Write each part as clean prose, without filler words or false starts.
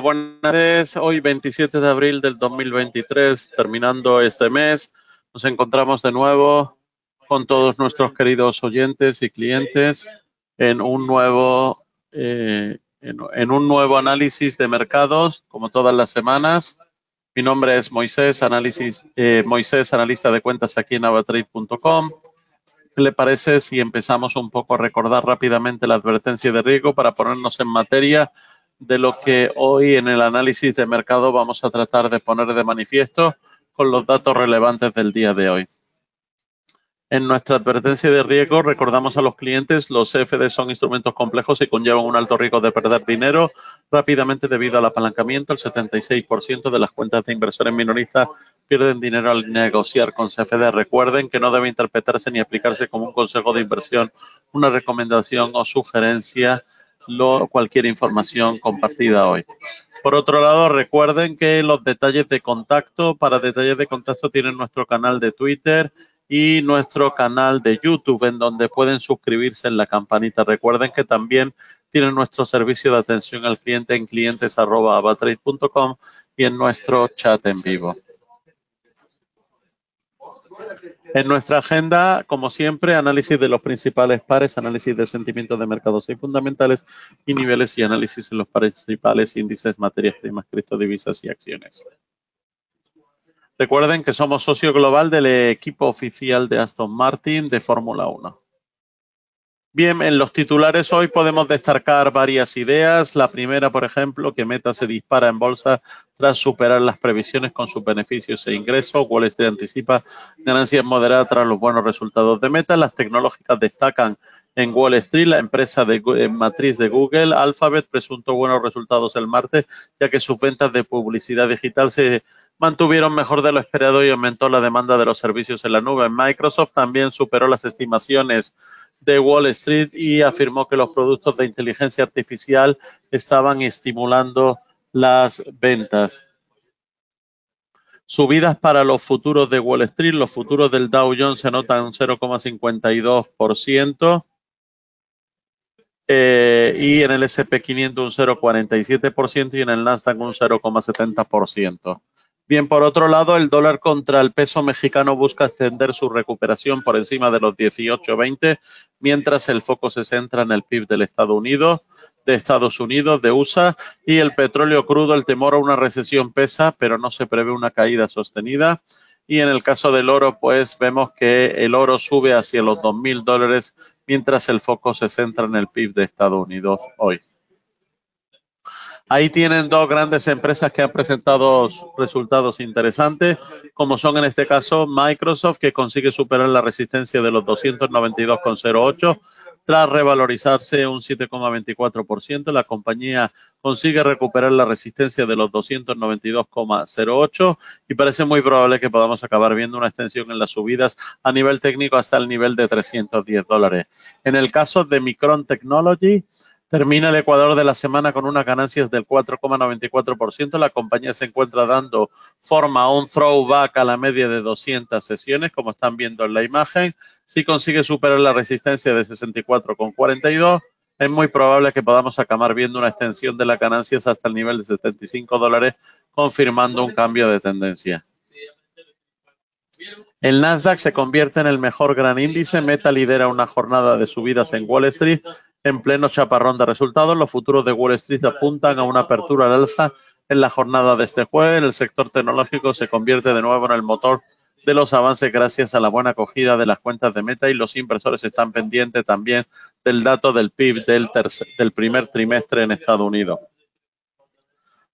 Buenas tardes, hoy 27 de abril del 2023, terminando este mes, nos encontramos de nuevo con todos nuestros queridos oyentes y clientes en un nuevo análisis de mercados, como todas las semanas. Mi nombre es Moisés, analista de cuentas aquí en avatrade.com. ¿Qué le parece si empezamos un poco a recordar rápidamente la advertencia de riesgo para ponernos en materia de lo que hoy en el análisis de mercado vamos a tratar de poner de manifiesto con los datos relevantes del día de hoy? En nuestra advertencia de riesgo recordamos a los clientes, los CFD son instrumentos complejos y conllevan un alto riesgo de perder dinero rápidamente debido al apalancamiento. El 76% de las cuentas de inversores minoristas pierden dinero al negociar con CFD. Recuerden que no debe interpretarse ni aplicarse como un consejo de inversión, una recomendación o sugerencia, cualquier información compartida hoy. Por otro lado, recuerden que los detalles de contacto, para detalles de contacto tienen nuestro canal de Twitter y nuestro canal de YouTube, en donde pueden suscribirse en la campanita. Recuerden que también tienen nuestro servicio de atención al cliente en clientes@avatrade.com y en nuestro chat en vivo. En nuestra agenda, como siempre, análisis de los principales pares, análisis de sentimientos de mercados y fundamentales y niveles y análisis en los principales índices, materias primas, criptodivisas y acciones. Recuerden que somos socio global del equipo oficial de Aston Martin de Fórmula 1. Bien, en los titulares hoy podemos destacar varias ideas. La primera, por ejemplo, que Meta se dispara en bolsa tras superar las previsiones con sus beneficios e ingresos. Wall Street anticipa ganancias moderadas tras los buenos resultados de Meta. Las tecnológicas destacan en Wall Street. La empresa matriz de Google, Alphabet, presentó buenos resultados el martes, ya que sus ventas de publicidad digital se mantuvieron mejor de lo esperado y aumentó la demanda de los servicios en la nube. Microsoft también superó las estimaciones de Wall Street y afirmó que los productos de inteligencia artificial estaban estimulando las ventas. Subidas para los futuros de Wall Street, los futuros del Dow Jones se notan un 0,52%. Y en el S&P 500 un 0,47% y en el Nasdaq un 0,70%. Bien, por otro lado, el dólar contra el peso mexicano busca extender su recuperación por encima de los 18.20, mientras el foco se centra en el PIB de Estados Unidos, de USA, y el petróleo crudo. El temor a una recesión pesa, pero no se prevé una caída sostenida. Y en el caso del oro, pues vemos que el oro sube hacia los $2,000, mientras el foco se centra en el PIB de Estados Unidos hoy. Ahí tienen dos grandes empresas que han presentado resultados interesantes, como son en este caso Microsoft, que consigue superar la resistencia de los 292,08 tras revalorizarse un 7,24%. La compañía consigue recuperar la resistencia de los 292,08 y parece muy probable que podamos acabar viendo una extensión en las subidas a nivel técnico hasta el nivel de $310. En el caso de Micron Technology, termina el Ecuador de la semana con unas ganancias del 4,94%. La compañía se encuentra dando forma a un throwback a la media de 200 sesiones, como están viendo en la imagen. Si consigue superar la resistencia de 64,42, es muy probable que podamos acabar viendo una extensión de las ganancias hasta el nivel de $75, confirmando un cambio de tendencia. El Nasdaq se convierte en el mejor gran índice. Meta lidera una jornada de subidas en Wall Street en pleno chaparrón de resultados. Los futuros de Wall Street apuntan a una apertura al alza en la jornada de este jueves. El sector tecnológico se convierte de nuevo en el motor de los avances gracias a la buena acogida de las cuentas de Meta, y los inversores están pendientes también del dato del PIB del primer trimestre en Estados Unidos.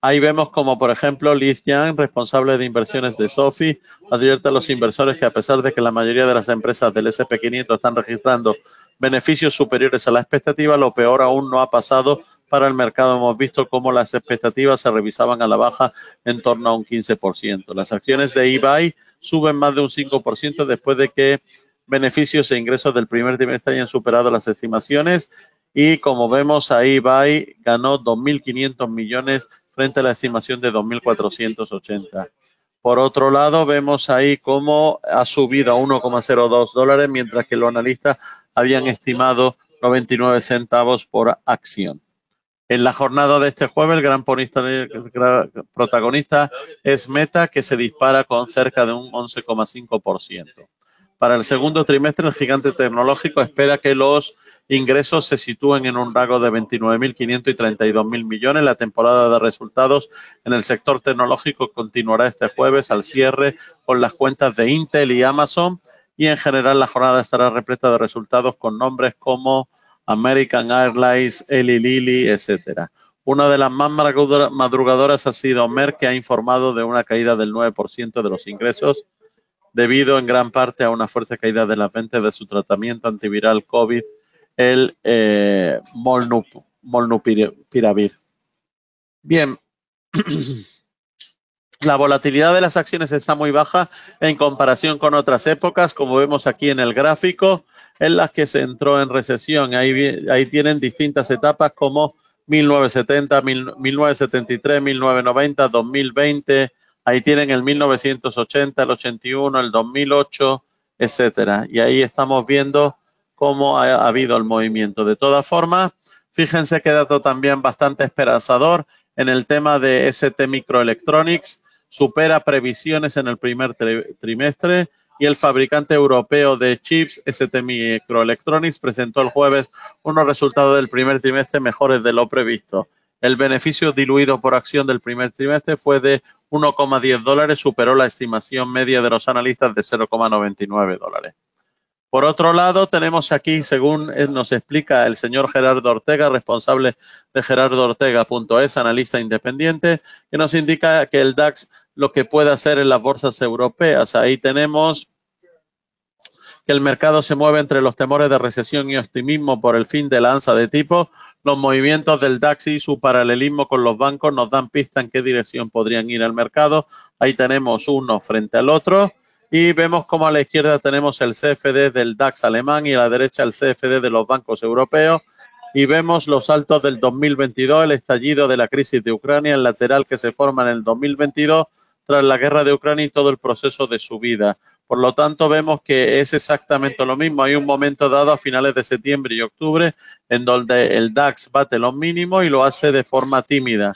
Ahí vemos como, por ejemplo, Liz Yang, responsable de inversiones de SoFi, advierte a los inversores que a pesar de que la mayoría de las empresas del S&P 500 están registrando beneficios superiores a la expectativa, lo peor aún no ha pasado para el mercado. Hemos visto cómo las expectativas se revisaban a la baja en torno a un 15%. Las acciones de eBay suben más de un 5% después de que beneficios e ingresos del primer trimestre hayan superado las estimaciones. Y como vemos, ahí eBay ganó 2.500 millones frente a la estimación de 2.480. Por otro lado, vemos ahí cómo ha subido a $1,02, mientras que los analistas habían estimado 99 centavos por acción. En la jornada de este jueves, el gran protagonista es Meta, que se dispara con cerca de un 11,5%. Para el segundo trimestre, el gigante tecnológico espera que los ingresos se sitúen en un rango de 29.500 y 32.000 millones. La temporada de resultados en el sector tecnológico continuará este jueves al cierre con las cuentas de Intel y Amazon, y en general la jornada estará repleta de resultados con nombres como American Airlines, Eli Lilly, etcétera. Una de las más madrugadoras ha sido Merck, que ha informado de una caída del 9% de los ingresos, debido en gran parte a una fuerte caída de las ventas de su tratamiento antiviral COVID, el Molnupiravir. Bien, la volatilidad de las acciones está muy baja en comparación con otras épocas, como vemos aquí en el gráfico, en las que se entró en recesión. Ahí tienen distintas etapas como 1970, 1973, 1990, 2020. Ahí tienen el 1980, el 81, el 2008, etcétera. Y ahí estamos viendo cómo ha habido el movimiento. De todas formas, fíjense que dato también bastante esperanzador en el tema de ST Microelectronics. Supera previsiones en el primer trimestre, y el fabricante europeo de chips, ST Microelectronics, presentó el jueves unos resultados del primer trimestre mejores de lo previsto. El beneficio diluido por acción del primer trimestre fue de $1,10, superó la estimación media de los analistas de $0,99. Por otro lado, tenemos aquí, según nos explica el señor Gerardo Ortega, responsable de gerardoortega.es, analista independiente, que nos indica que el DAX lo que puede hacer en las bolsas europeas. Ahí tenemos que el mercado se mueve entre los temores de recesión y optimismo por el fin de la alza de tipos. Los movimientos del DAX y su paralelismo con los bancos nos dan pista en qué dirección podrían ir al mercado. Ahí tenemos uno frente al otro. Y vemos como a la izquierda tenemos el CFD del DAX alemán y a la derecha el CFD de los bancos europeos. Y vemos los saltos del 2022, el estallido de la crisis de Ucrania, el lateral que se forma en el 2022 tras la guerra de Ucrania y todo el proceso de subida. Por lo tanto, vemos que es exactamente lo mismo. Hay un momento dado a finales de septiembre y octubre en donde el DAX bate los mínimos y lo hace de forma tímida.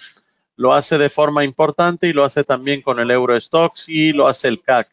Lo hace de forma importante y lo hace también con el Eurostoxx y lo hace el CAC.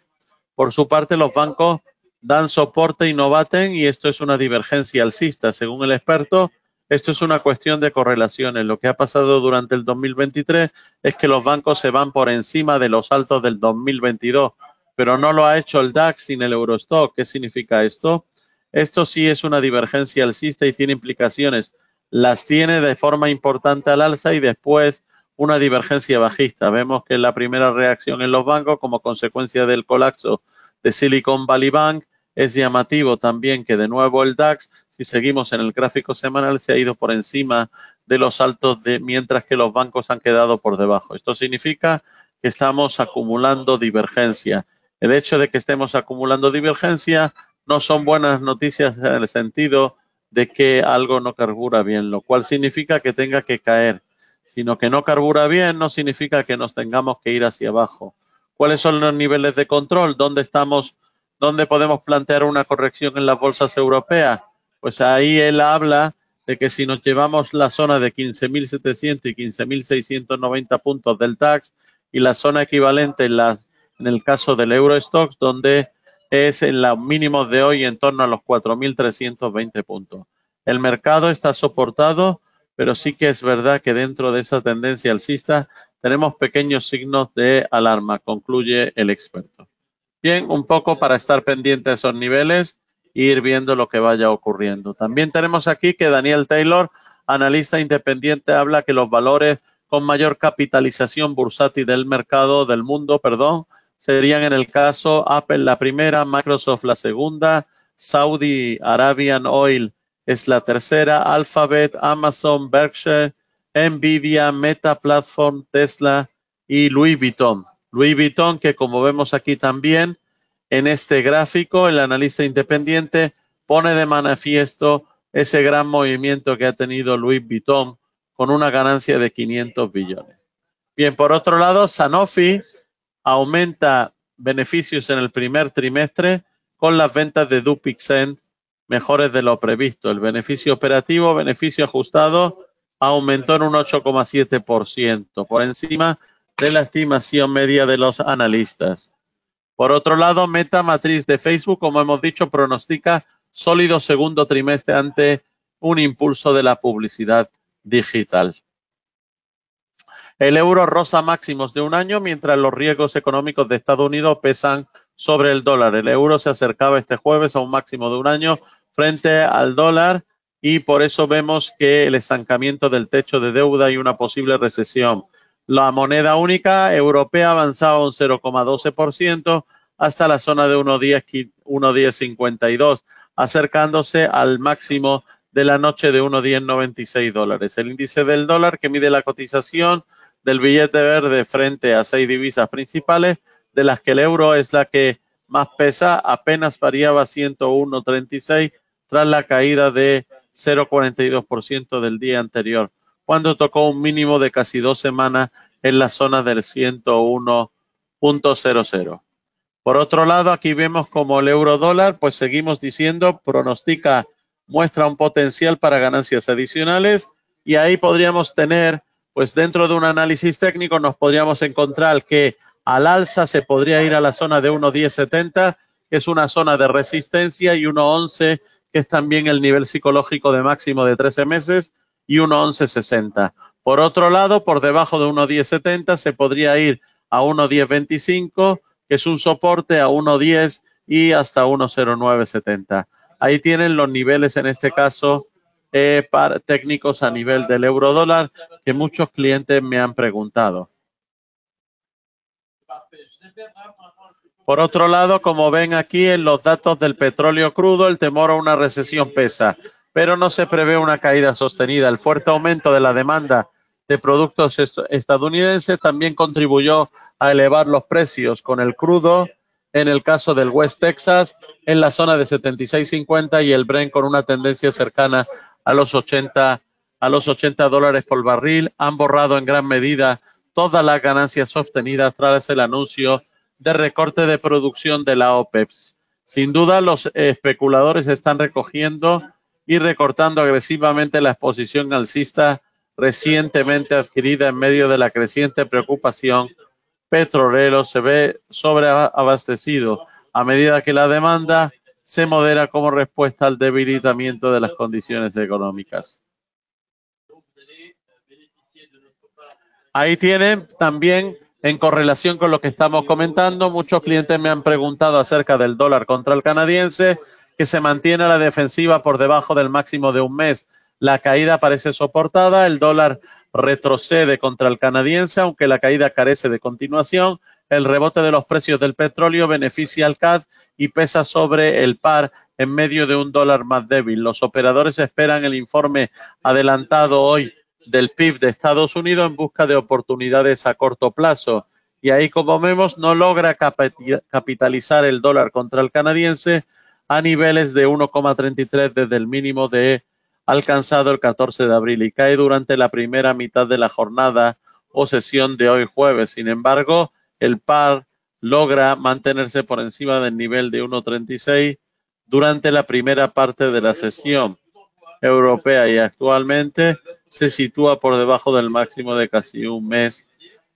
Por su parte, los bancos dan soporte y no baten, y esto es una divergencia alcista. Según el experto, esto es una cuestión de correlaciones. Lo que ha pasado durante el 2023 es que los bancos se van por encima de los altos del 2022, pero no lo ha hecho el DAX sin el Eurostoxx. ¿Qué significa esto? Esto sí es una divergencia alcista y tiene implicaciones. Las tiene de forma importante al alza y después una divergencia bajista. Vemos que la primera reacción en los bancos como consecuencia del colapso de Silicon Valley Bank. Es llamativo también que de nuevo el DAX, si seguimos en el gráfico semanal, se ha ido por encima de los altos, mientras que los bancos han quedado por debajo. Esto significa que estamos acumulando divergencia. El hecho de que estemos acumulando divergencia no son buenas noticias en el sentido de que algo no carbura bien, lo cual significa que tenga que caer. Sino que no carbura bien no significa que nos tengamos que ir hacia abajo. ¿Cuáles son los niveles de control? ¿Dónde estamos? ¿Dónde podemos plantear una corrección en las bolsas europeas? Pues ahí él habla de que si nos llevamos la zona de 15.700 y 15.690 puntos del DAX y la zona equivalente en el caso del Eurostoxx, donde es en los mínimos de hoy en torno a los 4.320 puntos. El mercado está soportado, pero sí que es verdad que dentro de esa tendencia alcista tenemos pequeños signos de alarma, concluye el experto. Bien, un poco para estar pendiente de esos niveles e ir viendo lo que vaya ocurriendo. También tenemos aquí que Daniel Taylor, analista independiente, habla que los valores con mayor capitalización bursátil del mercado, del mundo, serían en el caso Apple la primera, Microsoft la segunda, Saudi Arabian Oil es la tercera, Alphabet, Amazon, Berkshire, Nvidia, Meta Platform, Tesla y Louis Vuitton. Louis Vuitton, que como vemos aquí también en este gráfico, el analista independiente pone de manifiesto ese gran movimiento que ha tenido Louis Vuitton con una ganancia de 500 billones. Bien, por otro lado, Sanofi aumenta beneficios en el primer trimestre con las ventas de Dupixent mejores de lo previsto. El beneficio operativo, beneficio ajustado, aumentó en un 8,7%, por encima de la estimación media de los analistas. Por otro lado, Meta, matriz de Facebook, como hemos dicho, pronostica sólido segundo trimestre ante un impulso de la publicidad digital. El euro roza máximos de un año, mientras los riesgos económicos de Estados Unidos pesan sobre el dólar. El euro se acercaba este jueves a un máximo de un año frente al dólar y por eso vemos que el estancamiento del techo de deuda y una posible recesión. La moneda única europea avanzaba un 0,12% hasta la zona de 1,1052, acercándose al máximo de la noche de 1,1096 dólares. El índice del dólar, que mide la cotización del billete verde frente a 6 divisas principales, de las que el euro es la que más pesa, apenas variaba 101,36 tras la caída de 0,42% del día anterior, cuando tocó un mínimo de casi 2 semanas en la zona del 101,00. Por otro lado, aquí vemos como el euro dólar, pues seguimos diciendo, muestra un potencial para ganancias adicionales y ahí podríamos tener, pues dentro de un análisis técnico nos podríamos encontrar que al alza se podría ir a la zona de 1,1070, que es una zona de resistencia, y 1,11, que es también el nivel psicológico de máximo de 13 meses, y 1,1160. Por otro lado, por debajo de 1,1070 se podría ir a 1,1025, que es un soporte, a 1,10 y hasta 1,0970. Ahí tienen los niveles, en este caso, técnicos a nivel del euro dólar, que muchos clientes me han preguntado. Por otro lado, como ven aquí en los datos del petróleo crudo, el temor a una recesión pesa, pero no se prevé una caída sostenida. El fuerte aumento de la demanda de productos estadounidenses también contribuyó a elevar los precios, con el crudo, en el caso del West Texas, en la zona de 76.50 y el Brent con una tendencia cercana a los 80 dólares por barril. Han borrado en gran medida todas las ganancias obtenidas tras el anuncio de recorte de producción de la OPEP. Sin duda, los especuladores están recogiendo y recortando agresivamente la exposición alcista recientemente adquirida en medio de la creciente preocupación petrolero. Se ve sobreabastecido a medida que la demanda se modera como respuesta al debilitamiento de las condiciones económicas. Ahí tienen también, en correlación con lo que estamos comentando, muchos clientes me han preguntado acerca del dólar contra el canadiense, que se mantiene a la defensiva por debajo del máximo de un mes. La caída parece soportada, el dólar retrocede contra el canadiense, aunque la caída carece de continuación. El rebote de los precios del petróleo beneficia al CAD y pesa sobre el par en medio de un dólar más débil. Los operadores esperan el informe adelantado hoy del PIB de Estados Unidos en busca de oportunidades a corto plazo. Y ahí, como vemos, no logra capitalizar el dólar contra el canadiense a niveles de 1,33 desde el mínimo alcanzado el 14 de abril y cae durante la primera mitad de la jornada o sesión de hoy jueves. Sin embargo, el par logra mantenerse por encima del nivel de 1,36 durante la primera parte de la sesión europea y actualmente se sitúa por debajo del máximo de casi un mes,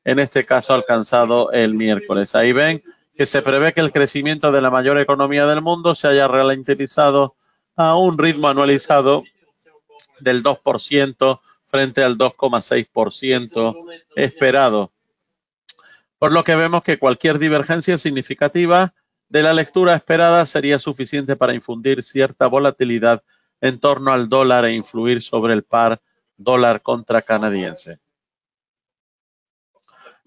en este caso alcanzado el miércoles. Ahí ven que se prevé que el crecimiento de la mayor economía del mundo se haya ralentizado a un ritmo anualizado del 2% frente al 2,6% esperado. Por lo que vemos que cualquier divergencia significativa de la lectura esperada sería suficiente para infundir cierta volatilidad en torno al dólar e influir sobre el par dólar contra canadiense.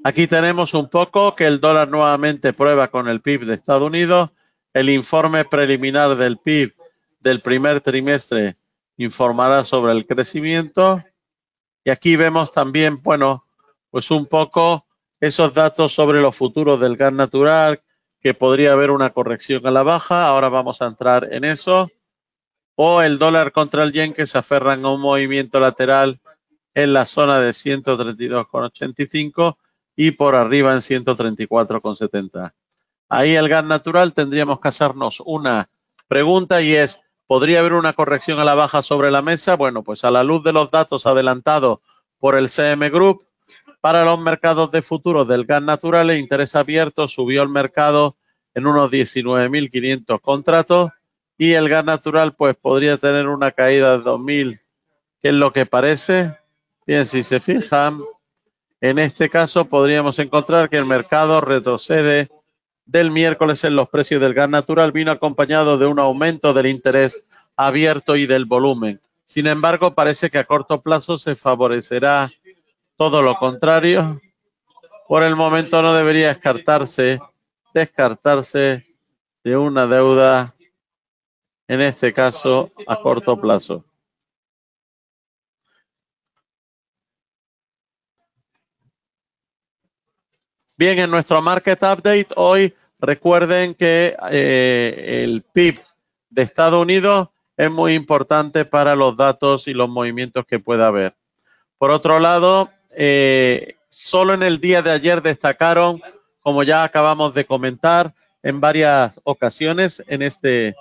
Aquí tenemos un poco que el dólar nuevamente prueba con el PIB de Estados Unidos. El informe preliminar del PIB del primer trimestre informará sobre el crecimiento. Y aquí vemos también, bueno, pues un poco esos datos sobre los futuros del gas natural, que podría haber una corrección a la baja. Ahora vamos a entrar en eso. O el dólar contra el yen, que se aferran a un movimiento lateral en la zona de 132,85 y por arriba en 134,70. Ahí el gas natural tendríamos que hacernos una pregunta y es, ¿Podría haber una corrección a la baja sobre la mesa? Bueno, pues a la luz de los datos adelantados por el CM Group, para los mercados de futuros del gas natural, el interés abierto subió el mercado en unos 19.500 contratos y el gas natural pues podría tener una caída de 2.000, que es lo que parece. Bien, si se fijan, en este caso podríamos encontrar que el mercado retrocede del miércoles en los precios del gas natural, vino acompañado de un aumento del interés abierto y del volumen. Sin embargo, parece que a corto plazo se favorecerá todo lo contrario. Por el momento no debería descartarse de una deuda, en este caso a corto plazo. Bien, en nuestro Market Update hoy recuerden que el PIB de Estados Unidos es muy importante para los datos y los movimientos que pueda haber. Por otro lado, solo en el día de ayer destacaron, como ya acabamos de comentar en varias ocasiones en este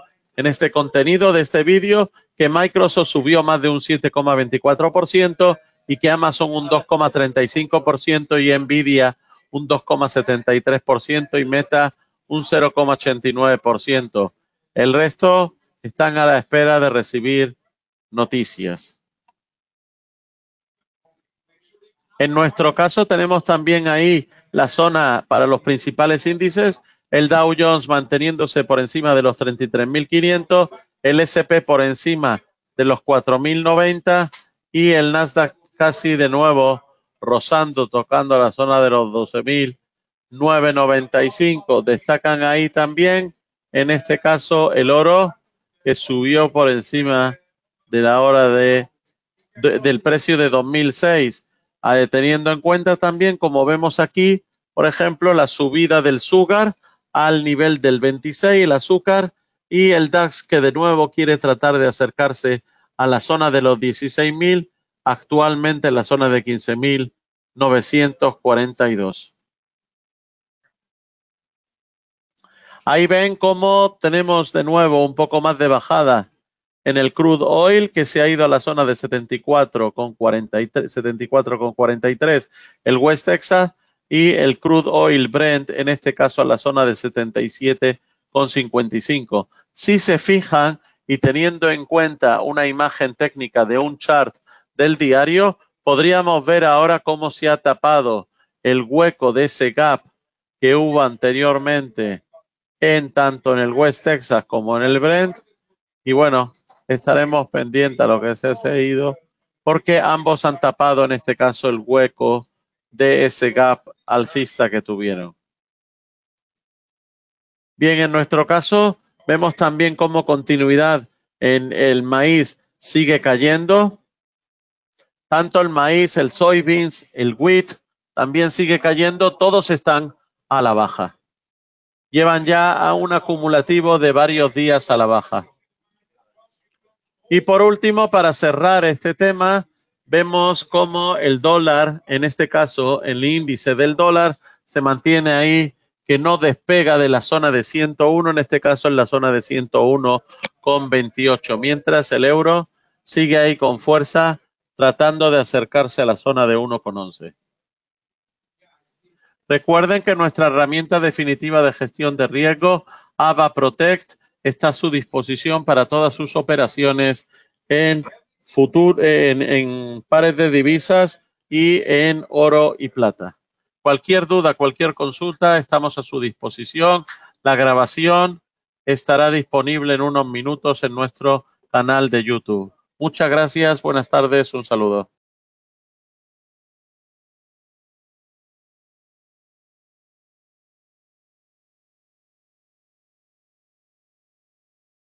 contenido de este vídeo, que Microsoft subió más de un 7,24% y que Amazon un 2,35% y Nvidia un 2,73% y Meta un 0,89%. El resto están a la espera de recibir noticias. En nuestro caso tenemos también ahí la zona para los principales índices, el Dow Jones manteniéndose por encima de los 33.500, el S&P por encima de los 4.090 y el Nasdaq casi de nuevo rozando, tocando la zona de los 12.995. Destacan ahí también, en este caso, el oro, que subió por encima de la hora del precio de 2006, teniendo en cuenta también, como vemos aquí, por ejemplo, la subida del sugar al nivel del 26, el azúcar, y el DAX, que de nuevo quiere tratar de acercarse a la zona de los 16.000, actualmente en la zona de 15.942. Ahí ven cómo tenemos de nuevo un poco más de bajada en el crude oil, que se ha ido a la zona de 74,43, el West Texas, y el crude oil Brent, en este caso a la zona de 77,55. Si se fijan y teniendo en cuenta una imagen técnica de un chart del diario, podríamos ver ahora cómo se ha tapado el hueco de ese gap que hubo anteriormente tanto en el West Texas como en el Brent. Y bueno, estaremos pendientes a lo que se ha seguido, porque ambos han tapado en este caso el hueco de ese gap alcista que tuvieron. Bien, en nuestro caso vemos también cómo continuidad en el maíz sigue cayendo. Tanto el maíz, el soybeans, el wheat también sigue cayendo. Todos están a la baja. Llevan ya a un acumulativo de varios días a la baja. Y por último, para cerrar este tema, vemos cómo el dólar, en este caso el índice del dólar, se mantiene ahí, que no despega de la zona de 101, en este caso en la zona de 101,28, mientras el euro sigue ahí con fuerza, tratando de acercarse a la zona de 1,11. Recuerden que nuestra herramienta definitiva de gestión de riesgo, AVA Protect, está a su disposición para todas sus operaciones en pares de divisas y en oro y plata. Cualquier duda, cualquier consulta, estamos a su disposición. La grabación estará disponible en unos minutos en nuestro canal de YouTube. Muchas gracias, buenas tardes, un saludo.